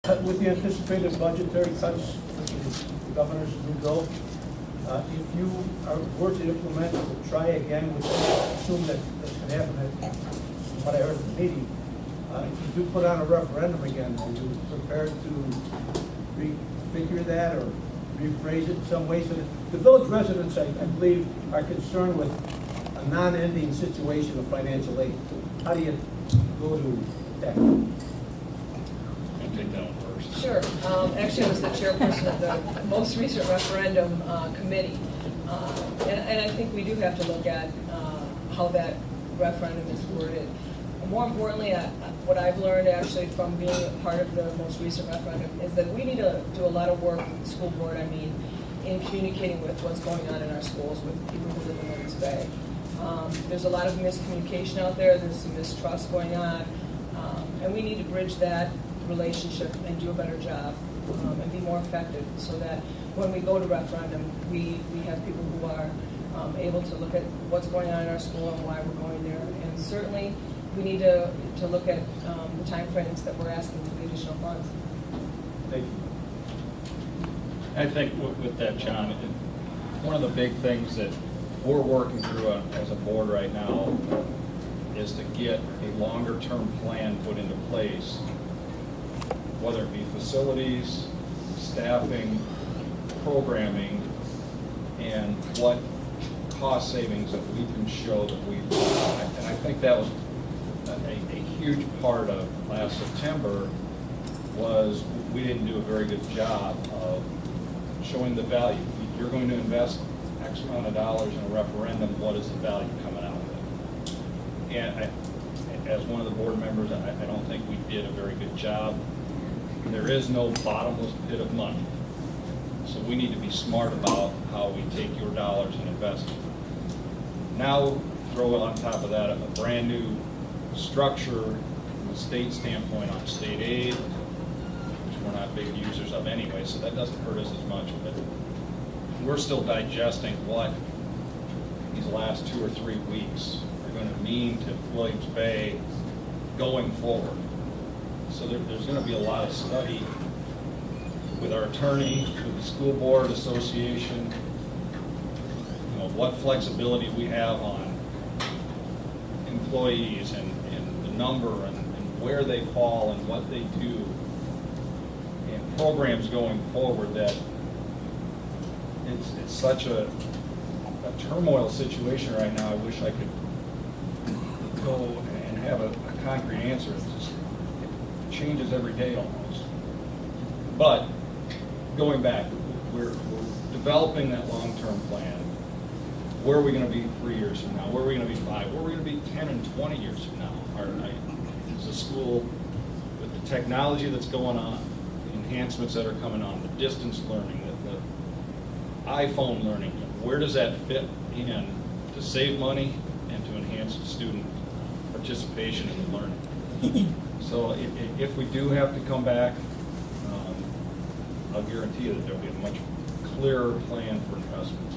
With the anticipated budgetary cuts, which is the governor's new bill, if you were to implement or try again, which I assume that this can happen, from what I heard in the meeting, if you do put on a referendum again, are you prepared to refigure that or rephrase it in some way? So that the village residents, I believe, are concerned with a non-ending situation of financial aid. How do you go to that? I'll take that one first. Sure. Actually, I was the chairperson of the most recent referendum committee. And I think we do have to look at how that referendum is worded. More importantly, what I've learned actually from being a part of the most recent referendum is that we need to do a lot of work, the school board, in communicating with what's going on in our schools with people who live in Williams Bay. There's a lot of miscommunication out there. There's some mistrust going on. And we need to bridge that relationship and do a better job and be more effective so that when we go to referendum, we have people who are able to look at what's going on in our school and why we're going there. And certainly, we need to look at the timeframes that we're asking for the additional funds. Thank you. I think with that, John, one of the big things that we're working through as a board right now is to get a longer-term plan put into place, whether it be facilities, staffing, programming, and what cost savings that we can show that we've done. And I think that was a huge part of last September was we didn't do a very good job of showing the value. You're going to invest X amount of dollars in a referendum, what is the value coming out of it? And as one of the board members, I don't think we did a very good job. There is no bottomless pit of money. So we need to be smart about how we take your dollars and invest them. Now, throw on top of that a brand new structure from a state standpoint on state aid, which we're not big users of anyway, so that doesn't hurt us as much. But we're still digesting what these last 2 or 3 weeks are going to mean to Williams Bay going forward. So there's going to be a lot of study with our attorney, with the school board association, what flexibility we have on employees and the number and where they fall and what they do, and programs going forward that it's such a turmoil situation right now. I wish I could go and have a concrete answer. It changes every day almost. But going back, we're developing that long-term plan. Where are we going to be 3 years from now? Where are we going to be 5? Where are we going to be 10 and 20 years from now? Is the school, with the technology that's going on, the enhancements that are coming on, the distance learning, the iPhone learning, where does that fit in to save money and to enhance the student participation in the learning? So if we do have to come back, I'll guarantee you that there'll be a much clearer plan for investments.